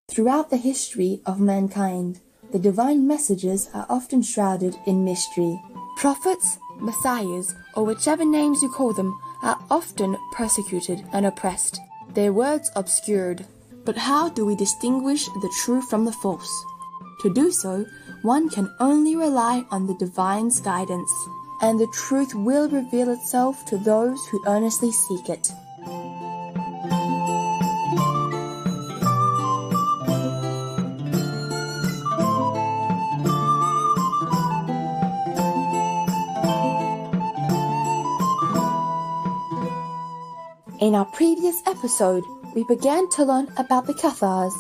Throughout the history of mankind, the divine messages are often shrouded in mystery. Prophets, messiahs, or whichever names you call them, are often persecuted and oppressed, their words obscured. But how do we distinguish the true from the false? To do so, one can only rely on the divine's guidance, and the truth will reveal itself to those who earnestly seek it. In our previous episode, we began to learn about the Cathars,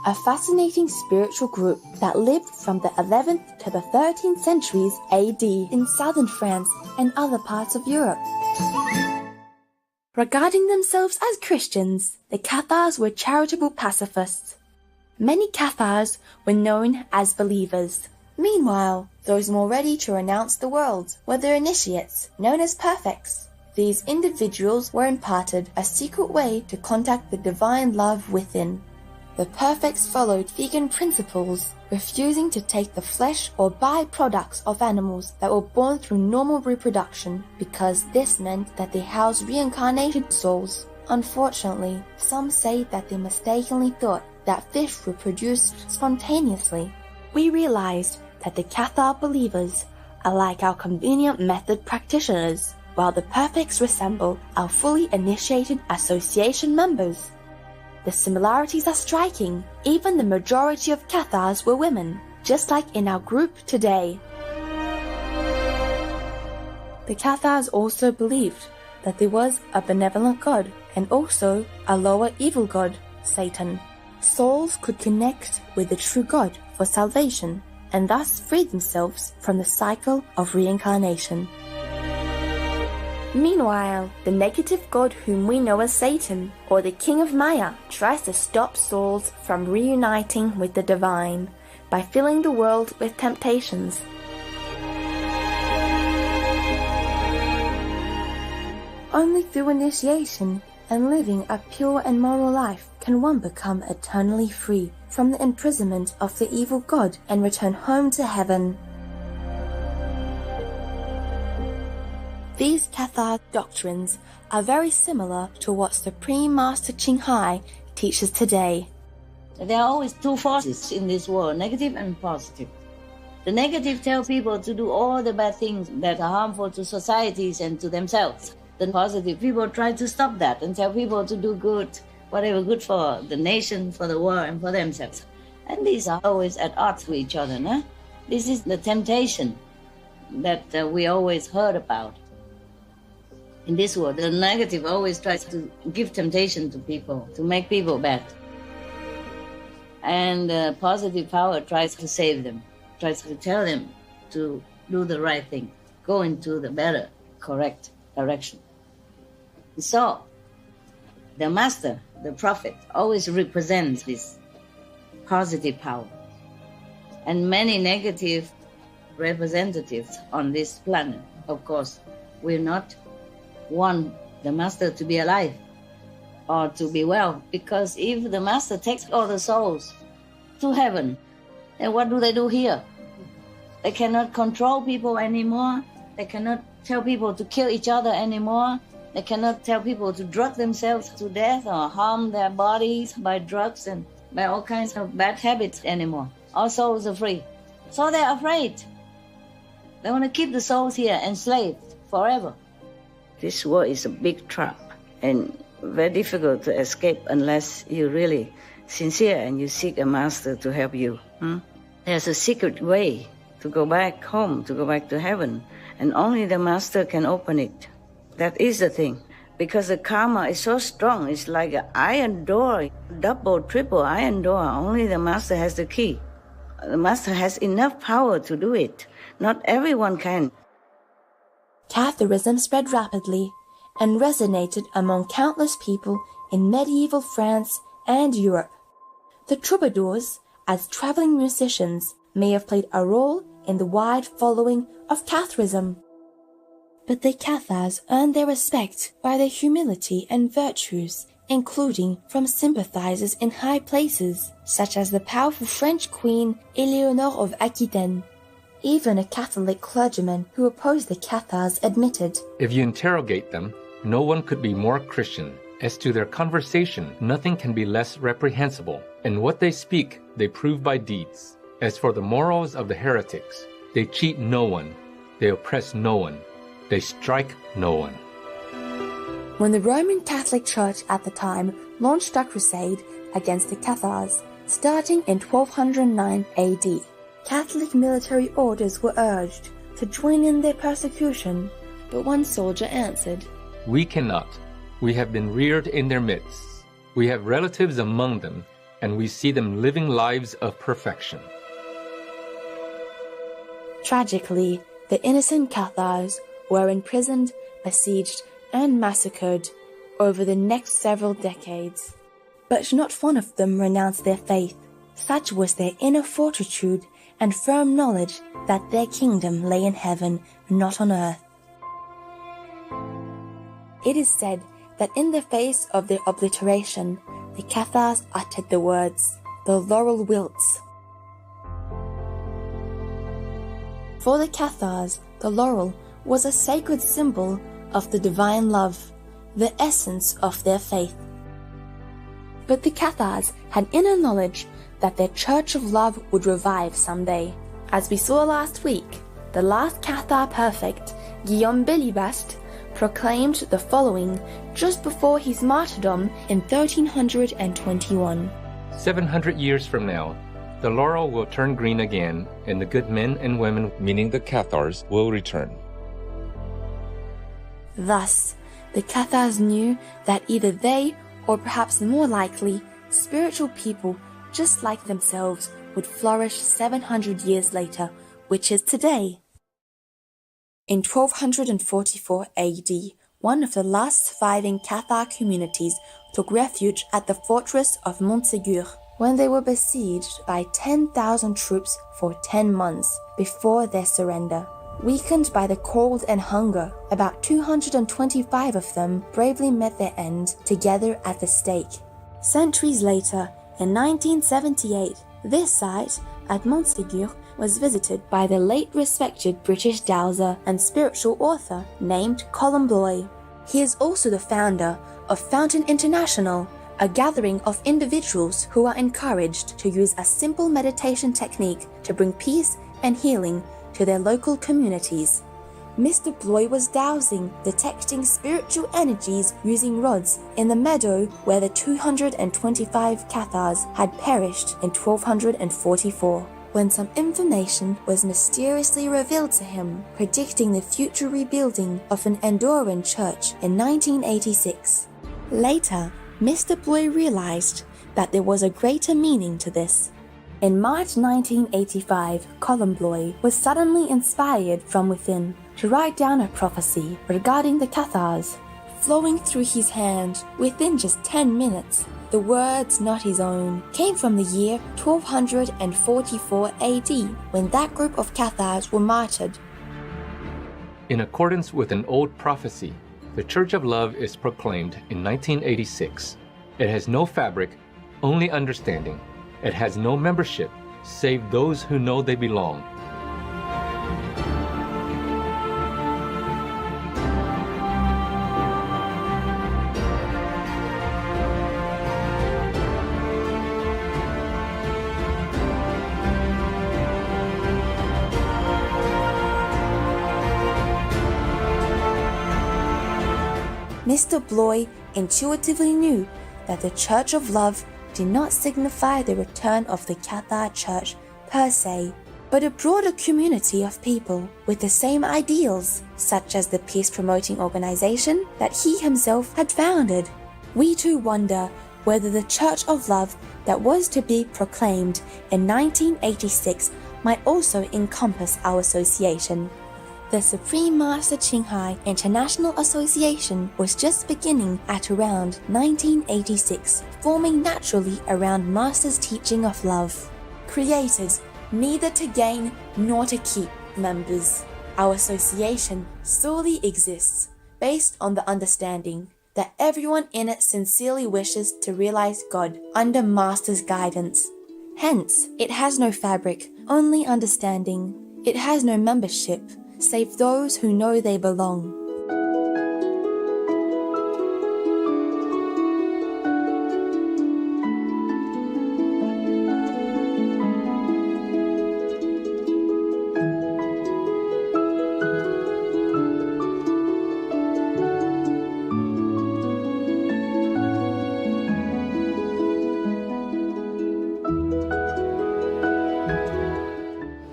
a fascinating spiritual group that lived from the 11th to the 13th centuries AD in southern France and other parts of Europe. Regarding themselves as Christians, the Cathars were charitable pacifists. Many Cathars were known as believers. Meanwhile, those more ready to renounce the world were the initiates, known as perfects. These individuals were imparted a secret way to contact the divine love within. The perfects followed vegan principles, refusing to take the flesh or byproducts of animals that were born through normal reproduction, because this meant that they housed reincarnated souls. Unfortunately, some say that they mistakenly thought that fish reproduced spontaneously. We realized that the Cathar believers are like our convenient method practitioners, while the perfects resemble our fully initiated association members. The similarities are striking. Even the majority of Cathars were women, just like in our group today. The Cathars also believed that there was a benevolent God and also a lower evil god, Satan. Souls could connect with the true God for salvation and thus free themselves from the cycle of reincarnation. Meanwhile, the negative god whom we know as Satan, or the king of Maya, tries to stop souls from reuniting with the divine by filling the world with temptations. Only through initiation and living a pure and moral life can one become eternally free from the imprisonment of the evil god and return home to heaven. These Cathar doctrines are very similar to what Supreme Master Ching Hai teaches today. There are always two forces in this world, negative and positive. The negative tell people to do all the bad things that are harmful to societies and to themselves. The positive people try to stop that and tell people to do good, whatever good for the nation, for the world, and for themselves. And these are always at odds with each other. No? This is the temptation that we always heard about. In this world, the negative always tries to give temptation to people, to make people bad. And the positive power tries to save them, tries to tell them to do the right thing, go into the better, correct direction. So, the master, the prophet, always represents this positive power. And many negative representatives on this planet, of course, will not want the master to be alive or to be well, because if the master takes all the souls to heaven, then what do they do here? They cannot control people anymore. They cannot tell people to kill each other anymore. They cannot tell people to drug themselves to death or harm their bodies by drugs and by all kinds of bad habits anymore. All souls are free. So they're afraid. They want to keep the souls here enslaved forever. This world is a big trap and very difficult to escape unless you're really sincere and you seek a master to help you. There's a secret way to go back home, to go back to heaven, and only the master can open it. That is the thing, because the karma is so strong. It's like an iron door, double, triple iron door. Only the master has the key. The master has enough power to do it. Not everyone can. Catharism spread rapidly and resonated among countless people in medieval France and Europe. The troubadours, as traveling musicians, may have played a role in the wide following of Catharism. But the Cathars earned their respect by their humility and virtues, including from sympathizers in high places, such as the powerful French queen Eleanor of Aquitaine. Even a Catholic clergyman who opposed the Cathars admitted, "If you interrogate them, no one could be more Christian. As to their conversation, nothing can be less reprehensible. And what they speak, they prove by deeds. As for the morals of the heretics, they cheat no one, they oppress no one, they strike no one." When the Roman Catholic Church at the time launched a crusade against the Cathars, starting in 1209 AD, Catholic military orders were urged to join in their persecution, but one soldier answered, "We cannot. We have been reared in their midst. We have relatives among them, and we see them living lives of perfection." Tragically, the innocent Cathars were imprisoned, besieged, and massacred over the next several decades. But not one of them renounced their faith. Such was their inner fortitude and firm knowledge that their kingdom lay in heaven, not on earth. It is said that in the face of their obliteration, the Cathars uttered the words, "The laurel wilts." For the Cathars, the laurel was a sacred symbol of the divine love, the essence of their faith. But the Cathars had inner knowledge that their Church of Love would revive someday. As we saw last week, the last Cathar perfect, Guillaume Belibast, proclaimed the following just before his martyrdom in 1321. 700 years from now, the laurel will turn green again, and the good men and women, meaning the Cathars, will return. Thus, the Cathars knew that either they, or perhaps more likely, spiritual people just like themselves, would flourish 700 years later, which is today. In 1244 AD, one of the last surviving Cathar communities took refuge at the fortress of Montségur, when they were besieged by 10,000 troops for 10 months before their surrender. Weakened by the cold and hunger, about 225 of them bravely met their end together at the stake. Centuries later, in 1978, this site at Montségur was visited by the late respected British dowser and spiritual author named Colin Bloy. He is also the founder of Fountain International, a gathering of individuals who are encouraged to use a simple meditation technique to bring peace and healing to their local communities. Mr. Bloy was dowsing, detecting spiritual energies using rods in the meadow where the 225 Cathars had perished in 1244, when some information was mysteriously revealed to him, predicting the future rebuilding of an Andorran church in 1986. Later, Mr. Bloy realized that there was a greater meaning to this. In March 1985, Colin Bloy was suddenly inspired from within to write down a prophecy regarding the Cathars. Flowing through his hand within just 10 minutes, the words, not his own, came from the year 1244 AD, when that group of Cathars were martyred. In accordance with an old prophecy, the Church of Love is proclaimed in 1986. It has no fabric, only understanding. It has no membership, save those who know they belong. Mr. Bloy intuitively knew that the Church of Love did not signify the return of the Cathar Church per se, but a broader community of people with the same ideals, such as the peace-promoting organization that he himself had founded. We too wonder whether the Church of Love that was to be proclaimed in 1986 might also encompass our association. The Supreme Master Qinghai International Association was just beginning at around 1986, forming naturally around Master's teaching of love. Created neither to gain nor to keep members, Our association solely exists based on the understanding that everyone in it sincerely wishes to realize God under Master's guidance. Hence, it has no fabric, only understanding. It has no membership, save those who know they belong.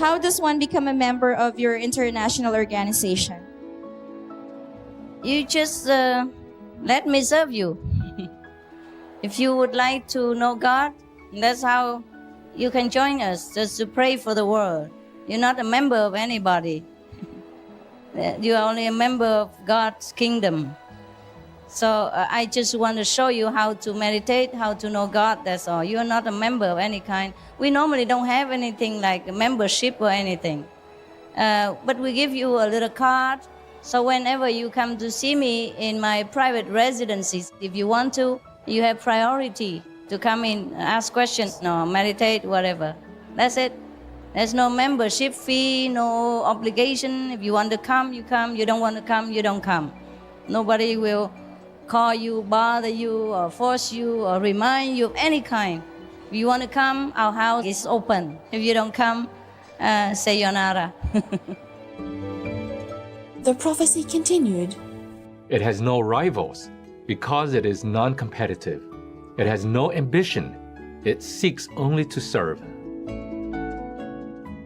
How does one become a member of your international organization? You just let me serve you. If you would like to know God, that's how you can join us, just to pray for the world. You're not a member of anybody. You are only a member of God's kingdom. So I just want to show you how to meditate, how to know God, that's all. You are not a member of any kind. We normally don't have anything like a membership or anything. But we give you a little card. So whenever you come to see me in my private residencies, if you want to, you have priority to come in, ask questions, no, meditate, whatever. That's it. There's no membership fee, no obligation. If you want to come, you come. You don't want to come, you don't come. Nobody will call you, bother you, or force you, or remind you of any kind. If you want to come, our house is open. If you don't come, sayonara. The prophecy continued. It has no rivals because it is non-competitive. It has no ambition. It seeks only to serve.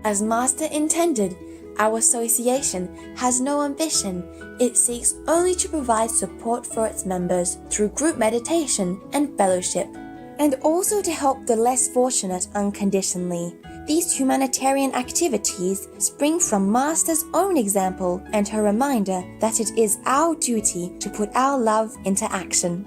As Master intended, our association has no ambition. It seeks only to provide support for its members through group meditation and fellowship, and also to help the less fortunate unconditionally. These humanitarian activities spring from Master's own example and her reminder that it is our duty to put our love into action.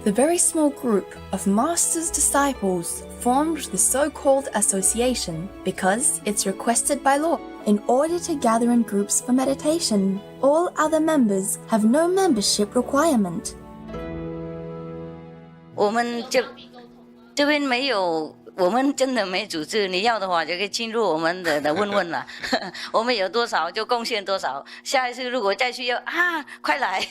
The very small group of Master's disciples formed the so-called association because it's requested by law in order to gather in groups for meditation. All other members have no membership requirement. 我们这边没有，我们真的没组织。你要的话就可以进入我们的问问了。我们有多少就贡献多少。下一次如果再需要啊，快来，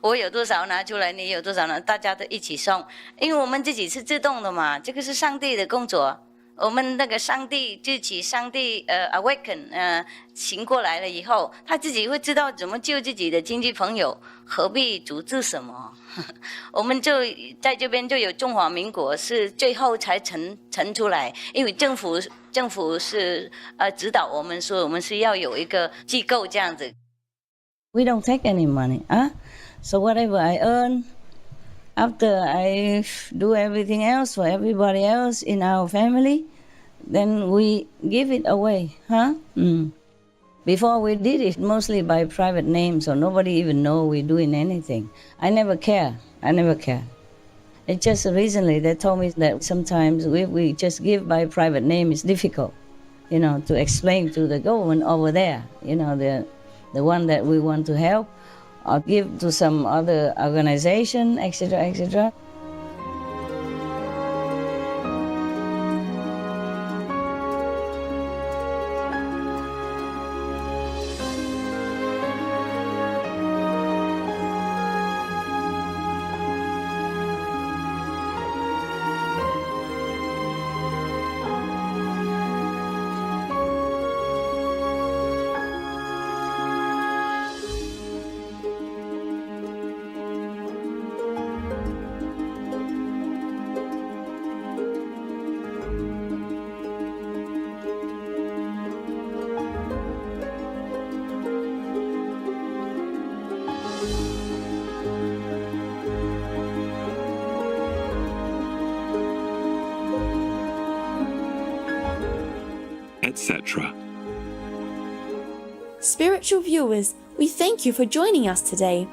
我有多少拿出来，你有多少拿，大家都一起送。因为我们自己是自动的嘛，这个是上帝的工作。我们那个上帝自己，上帝awaken 醒过来了以后，他自己会知道怎么救自己的亲戚朋友，何必组织什么？我们就在这边就有中华民国是最后才成出来，因为政府是指导我们说我们是要有一个机构这样子。We don't take any money, so whatever I earn. After I do everything else for everybody else in our family, then we give it away, Before we did it mostly by private name, so nobody even know we're doing anything. I never care. It's just recently they told me that sometimes we just give by private name is difficult, to explain to the government over there, the one that we want to help. Or give to some other organization, etc., etc. etc. Spiritual viewers, we thank you for joining us today.